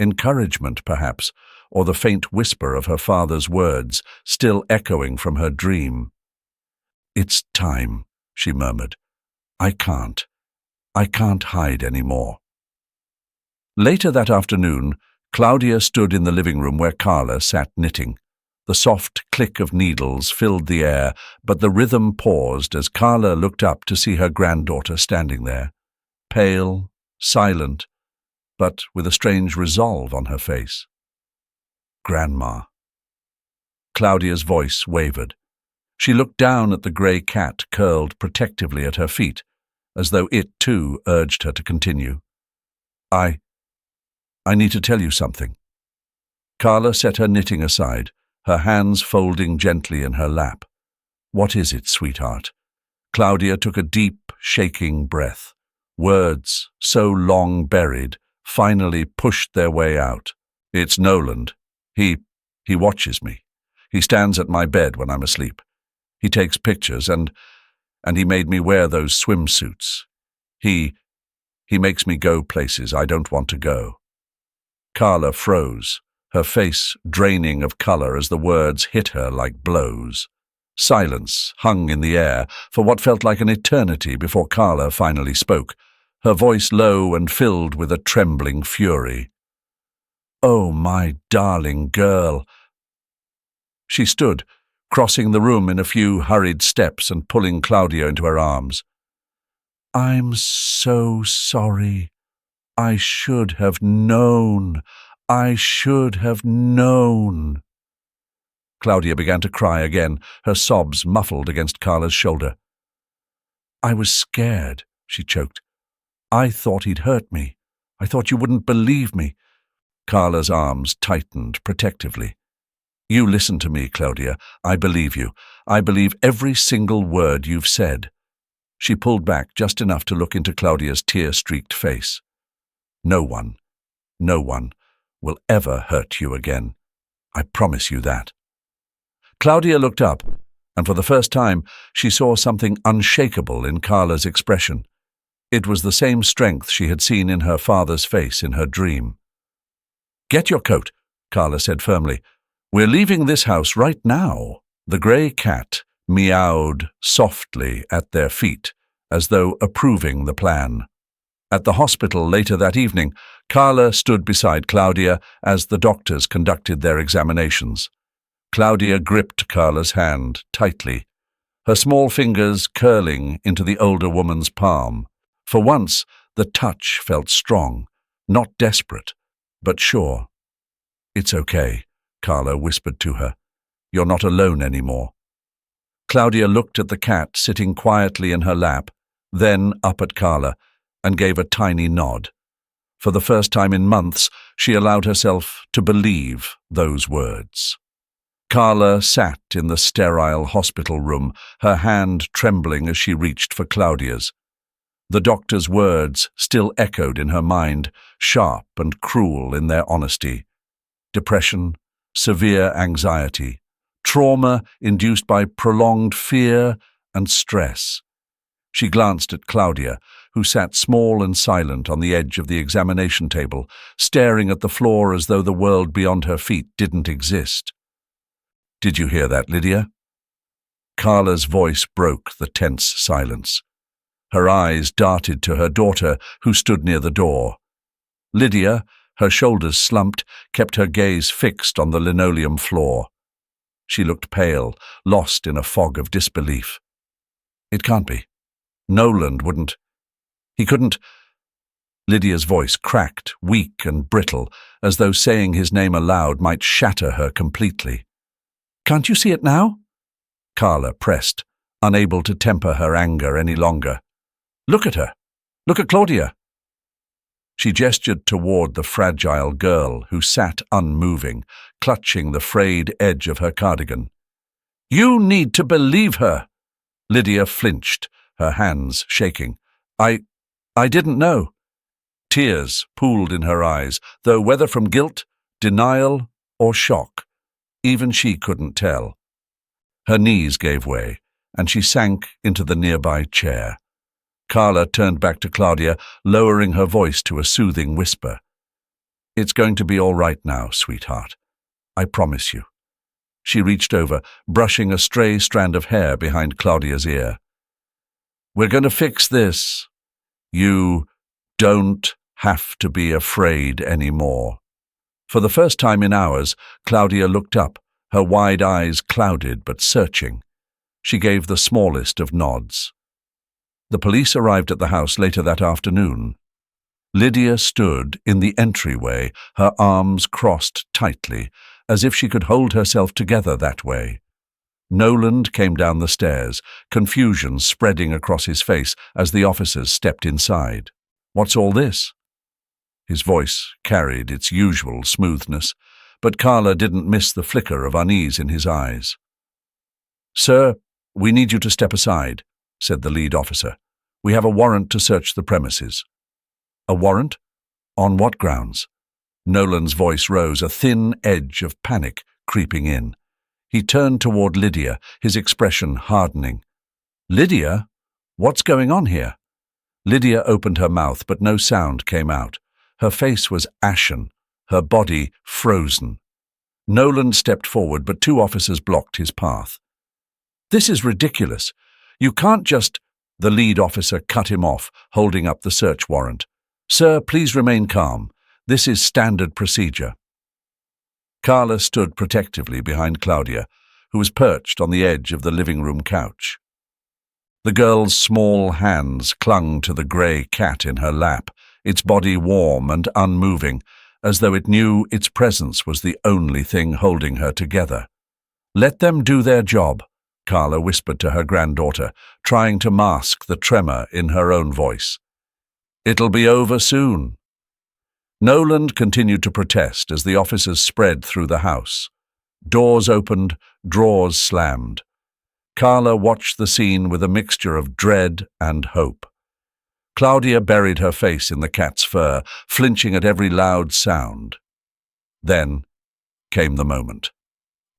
Encouragement, perhaps, or the faint whisper of her father's words, still echoing from her dream. "It's time," she murmured. I can't hide anymore." Later that afternoon, Claudia stood in the living room where Carla sat knitting. The soft click of needles filled the air, but the rhythm paused as Carla looked up to see her granddaughter standing there, pale, silent, but with a strange resolve on her face. "Grandma." Claudia's voice wavered. She looked down at the grey cat curled protectively at her feet, as though it, too, urged her to continue. I need to tell you something." Carla set her knitting aside, her hands folding gently in her lap. "What is it, sweetheart?" Claudia took a deep, shaking breath. Words, so long buried, finally pushed their way out. "It's Noland. He watches me. He stands at my bed when I'm asleep. He takes pictures, and he made me wear those swimsuits. He makes me go places I don't want to go." Carla froze, her face draining of color as the words hit her like blows. Silence hung in the air for what felt like an eternity before Carla finally spoke, her voice low and filled with a trembling fury. "Oh, my darling girl." She stood, crossing the room in a few hurried steps and pulling Claudia into her arms. "I'm so sorry. I should have known. I should have known." Claudia began to cry again, her sobs muffled against Carla's shoulder. "I was scared," she choked. "I thought he'd hurt me. I thought you wouldn't believe me." Carla's arms tightened protectively. "You listen to me, Claudia. I believe you. I believe every single word you've said." She pulled back just enough to look into Claudia's tear-streaked face. No one will ever hurt you again. I promise you that." Claudia looked up, and for the first time she saw something unshakable in Carla's expression. It was the same strength she had seen in her father's face in her dream. "Get your coat," Carla said firmly. "We're leaving this house right now." The grey cat meowed softly at their feet, as though approving the plan. At the hospital later that evening, Carla stood beside Claudia as the doctors conducted their examinations. Claudia gripped Carla's hand tightly, her small fingers curling into the older woman's palm. For once, the touch felt strong, not desperate, but sure. "It's okay," Carla whispered to her. "You're not alone anymore." Claudia looked at the cat sitting quietly in her lap, then up at Carla, and gave a tiny nod. For the first time in months, she allowed herself to believe those words. Carla sat in the sterile hospital room, her hand trembling as she reached for Claudia's. The doctor's words still echoed in her mind, sharp and cruel in their honesty. Depression, severe anxiety, trauma induced by prolonged fear and stress. She glanced at Claudia, who sat small and silent on the edge of the examination table, staring at the floor as though the world beyond her feet didn't exist. "Did you hear that, Lydia?" Carla's voice broke the tense silence. Her eyes darted to her daughter, who stood near the door. Lydia, her shoulders slumped, kept her gaze fixed on the linoleum floor. She looked pale, lost in a fog of disbelief. "It can't be. Noland wouldn't. He couldn't." Lydia's voice cracked, weak and brittle, as though saying his name aloud might shatter her completely. "Can't you see it now?" Carla pressed, unable to temper her anger any longer. "Look at her. Look at Claudia." She gestured toward the fragile girl who sat unmoving, clutching the frayed edge of her cardigan. "You need to believe her." Lydia flinched, her hands shaking. I didn't know." Tears pooled in her eyes, though whether from guilt, denial, or shock, even she couldn't tell. Her knees gave way, and she sank into the nearby chair. Carla turned back to Claudia, lowering her voice to a soothing whisper. "It's going to be all right now, sweetheart. I promise you." She reached over, brushing a stray strand of hair behind Claudia's ear. "We're going to fix this. You don't have to be afraid anymore." For the first time in hours, Claudia looked up, her wide eyes clouded but searching. She gave the smallest of nods. The police arrived at the house later that afternoon. Lydia stood in the entryway, her arms crossed tightly, as if she could hold herself together that way. Noland came down the stairs, confusion spreading across his face as the officers stepped inside. "What's all this?" His voice carried its usual smoothness, but Carla didn't miss the flicker of unease in his eyes. "Sir, we need you to step aside," said the lead officer. "We have a warrant to search the premises." "A warrant? On what grounds?" Noland's voice rose, a thin edge of panic creeping in. He turned toward Lydia, his expression hardening. "Lydia? What's going on here?" Lydia opened her mouth, but no sound came out. Her face was ashen, her body frozen. Noland stepped forward, but two officers blocked his path. "This is ridiculous. You can't just—" The lead officer cut him off, holding up the search warrant. "Sir, please remain calm. This is standard procedure." Carla stood protectively behind Claudia, who was perched on the edge of the living room couch. The girl's small hands clung to the grey cat in her lap, its body warm and unmoving, as though it knew its presence was the only thing holding her together. "Let them do their job," Carla whispered to her granddaughter, trying to mask the tremor in her own voice. "It'll be over soon." Noland continued to protest as the officers spread through the house. Doors opened, drawers slammed. Carla watched the scene with a mixture of dread and hope. Claudia buried her face in the cat's fur, flinching at every loud sound. Then came the moment.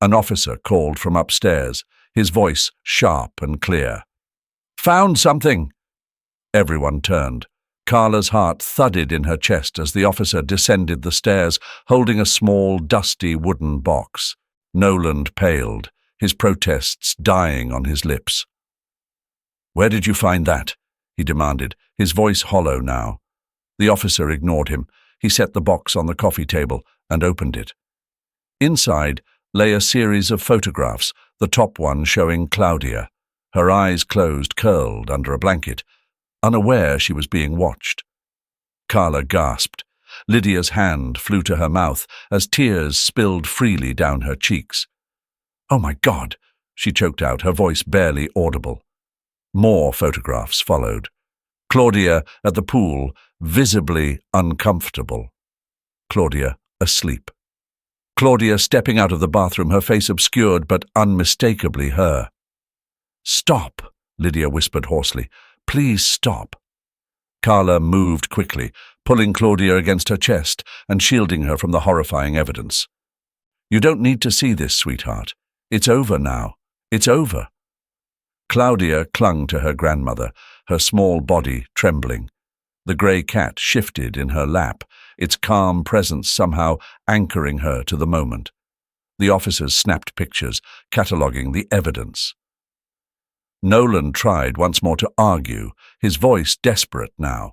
An officer called from upstairs, his voice sharp and clear. "Found something!" Everyone turned. Carla's heart thudded in her chest as the officer descended the stairs, holding a small, dusty wooden box. Noland paled, his protests dying on his lips. "Where did you find that?" he demanded, his voice hollow now. The officer ignored him. He set the box on the coffee table and opened it. Inside lay a series of photographs, the top one showing Claudia, her eyes closed, curled under a blanket, unaware she was being watched. Carla gasped. Lydia's hand flew to her mouth as tears spilled freely down her cheeks. "Oh my God!" she choked out, her voice barely audible. More photographs followed. Claudia at the pool, visibly uncomfortable. Claudia asleep. Claudia stepping out of the bathroom, her face obscured but unmistakably her. "Stop," Lydia whispered hoarsely. "Please stop." Carla moved quickly, pulling Claudia against her chest and shielding her from the horrifying evidence. "You don't need to see this, sweetheart. It's over now. It's over." Claudia clung to her grandmother, her small body trembling. The grey cat shifted in her lap, its calm presence somehow anchoring her to the moment. The officers snapped pictures, cataloguing the evidence. Noland tried once more to argue, his voice desperate now.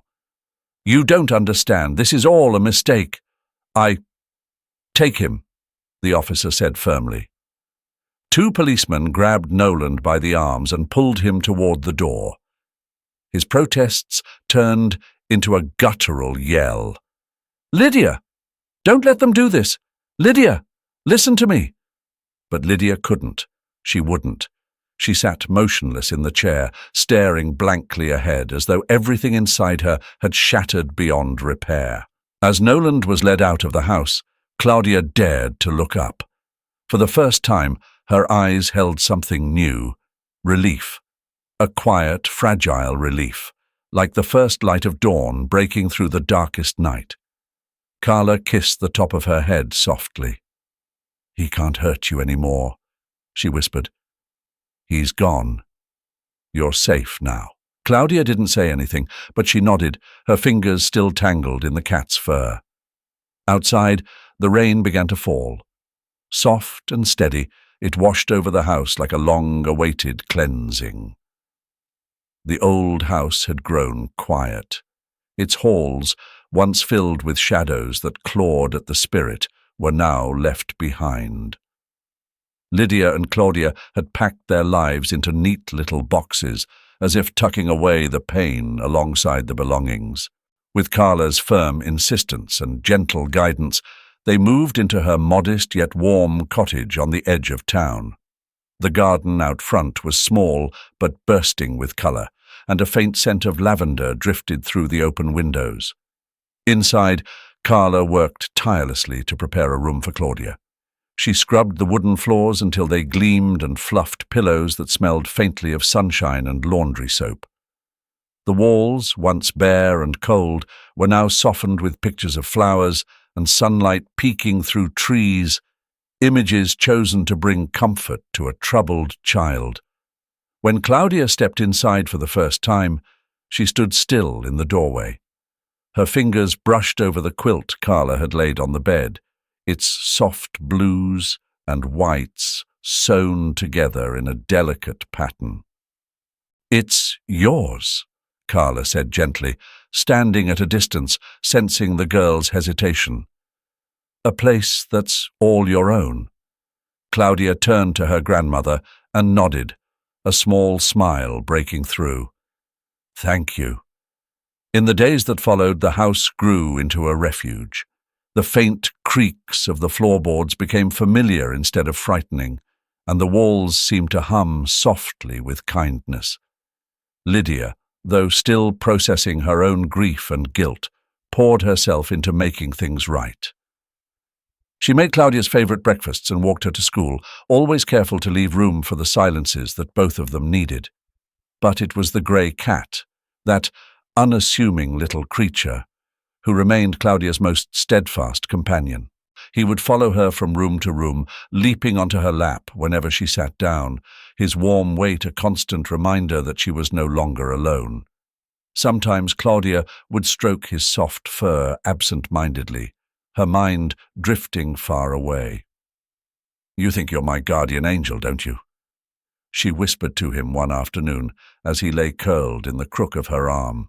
"You don't understand. This is all a mistake." Take him," the officer said firmly. Two policemen grabbed Noland by the arms and pulled him toward the door. His protests turned into a guttural yell. "Lydia! Don't let them do this! Lydia! Listen to me!" But Lydia couldn't. She wouldn't. She sat motionless in the chair, staring blankly ahead, as though everything inside her had shattered beyond repair. As Noland was led out of the house, Claudia dared to look up. For the first time, her eyes held something new: relief. A quiet, fragile relief, like the first light of dawn breaking through the darkest night. Carla kissed the top of her head softly. "He can't hurt you any more," she whispered. "He's gone. You're safe now." Claudia didn't say anything, but she nodded, her fingers still tangled in the cat's fur. Outside, the rain began to fall. Soft and steady, it washed over the house like a long-awaited cleansing. The old house had grown quiet. Its halls, once filled with shadows that clawed at the spirit, were now left behind. Lydia and Claudia had packed their lives into neat little boxes, as if tucking away the pain alongside the belongings. With Carla's firm insistence and gentle guidance, they moved into her modest yet warm cottage on the edge of town. The garden out front was small but bursting with colour, and a faint scent of lavender drifted through the open windows. Inside, Carla worked tirelessly to prepare a room for Claudia. She scrubbed the wooden floors until they gleamed and fluffed pillows that smelled faintly of sunshine and laundry soap. The walls, once bare and cold, were now softened with pictures of flowers and sunlight peeking through trees, images chosen to bring comfort to a troubled child. When Claudia stepped inside for the first time, she stood still in the doorway. Her fingers brushed over the quilt Carla had laid on the bed, its soft blues and whites sewn together in a delicate pattern. "It's yours," Carla said gently, standing at a distance, sensing the girl's hesitation. "A place that's all your own." Claudia turned to her grandmother and nodded, a small smile breaking through. "Thank you." In the days that followed, the house grew into a refuge. The faint creaks of the floorboards became familiar instead of frightening, and the walls seemed to hum softly with kindness. Lydia, though still processing her own grief and guilt, poured herself into making things right. She made Claudia's favorite breakfasts and walked her to school, always careful to leave room for the silences that both of them needed. But it was the grey cat, that unassuming little creature, who remained Claudia's most steadfast companion. He would follow her from room to room, leaping onto her lap whenever she sat down, his warm weight a constant reminder that she was no longer alone. Sometimes Claudia would stroke his soft fur absent-mindedly, her mind drifting far away. "You think you're my guardian angel, don't you?" she whispered to him one afternoon as he lay curled in the crook of her arm.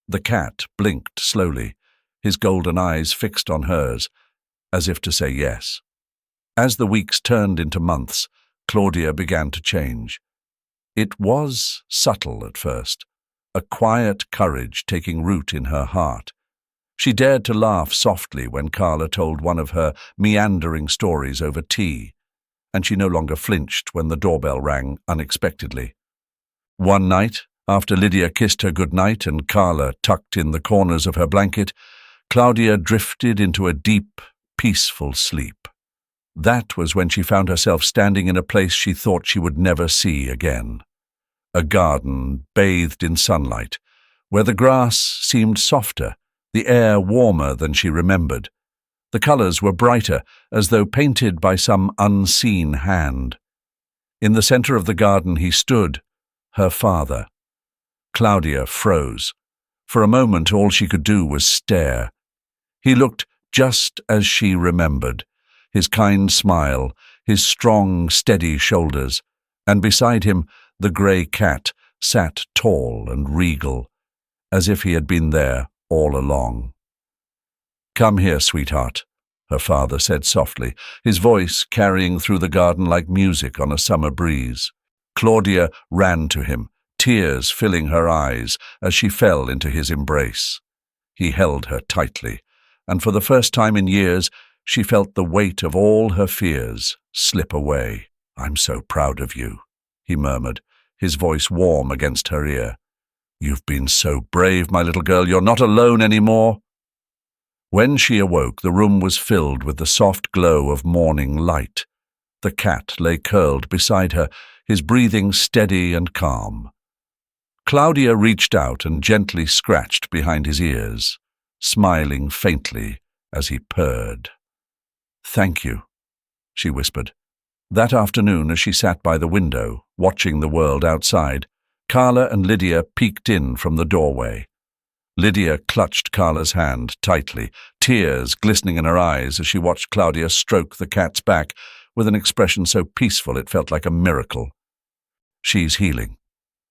The cat blinked slowly, his golden eyes fixed on hers, as if to say yes. As the weeks turned into months, Claudia began to change. It was subtle at first, a quiet courage taking root in her heart. She dared to laugh softly when Carla told one of her meandering stories over tea, and she no longer flinched when the doorbell rang unexpectedly. One night, after Lydia kissed her goodnight and Carla tucked in the corners of her blanket, Claudia drifted into a deep, peaceful sleep. That was when she found herself standing in a place she thought she would never see again. A garden bathed in sunlight, where the grass seemed softer, the air warmer than she remembered. The colours were brighter, as though painted by some unseen hand. In the centre of the garden he stood, her father. Claudia froze. For a moment all she could do was stare. He looked just as she remembered, his kind smile, his strong, steady shoulders, and beside him the grey cat sat tall and regal, as if he had been there all along. "Come here, sweetheart," her father said softly, his voice carrying through the garden like music on a summer breeze. Claudia ran to him, tears filling her eyes as she fell into his embrace. He held her tightly, and for the first time in years, she felt the weight of all her fears slip away. "I'm so proud of you," he murmured, his voice warm against her ear. "You've been so brave, my little girl. You're not alone anymore." When she awoke, the room was filled with the soft glow of morning light. The cat lay curled beside her, his breathing steady and calm. Claudia reached out and gently scratched behind his ears, smiling faintly as he purred. "Thank you," she whispered. That afternoon, as she sat by the window, watching the world outside, Carla and Lydia peeked in from the doorway. Lydia clutched Carla's hand tightly, tears glistening in her eyes as she watched Claudia stroke the cat's back with an expression so peaceful it felt like a miracle. "She's healing,"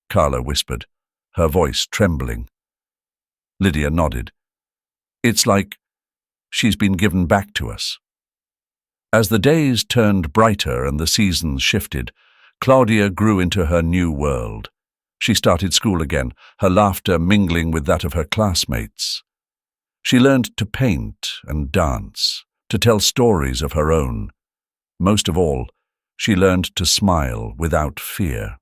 Carla whispered, her voice trembling. Lydia nodded. "It's like she's been given back to us." As the days turned brighter and the seasons shifted, Claudia grew into her new world. She started school again, her laughter mingling with that of her classmates. She learned to paint and dance, to tell stories of her own. Most of all, she learned to smile without fear.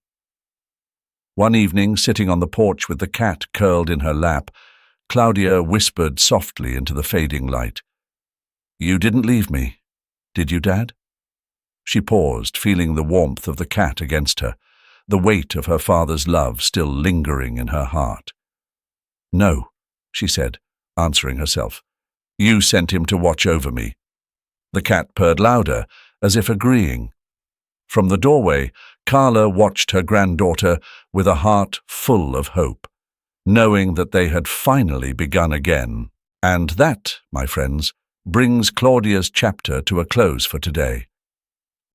One evening, sitting on the porch with the cat curled in her lap, Claudia whispered softly into the fading light, "You didn't leave me, did you, Dad?" She paused, feeling the warmth of the cat against her, the weight of her father's love still lingering in her heart. "No," she said, answering herself. "You sent him to watch over me." The cat purred louder, as if agreeing. From the doorway, Carla watched her granddaughter with a heart full of hope, knowing that they had finally begun again. And that, my friends, brings Claudia's chapter to a close for today.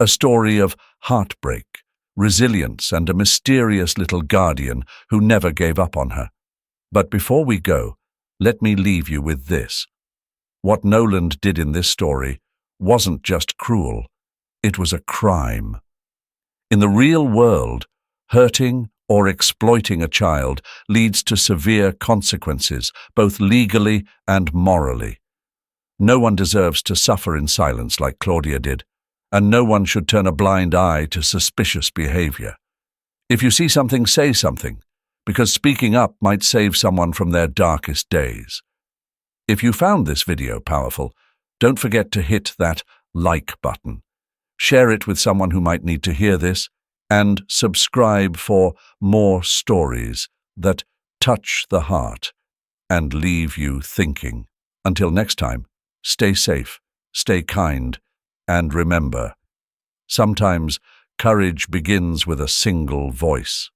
A story of heartbreak, resilience, and a mysterious little guardian who never gave up on her. But before we go, let me leave you with this. What Noland did in this story wasn't just cruel, it was a crime. In the real world, hurting or exploiting a child leads to severe consequences, both legally and morally. No one deserves to suffer in silence like Claudia did, and no one should turn a blind eye to suspicious behavior. If you see something, say something, because speaking up might save someone from their darkest days. If you found this video powerful, don't forget to hit that like button. Share it with someone who might need to hear this, and subscribe for more stories that touch the heart and leave you thinking. Until next time, stay safe, stay kind, and remember, sometimes courage begins with a single voice.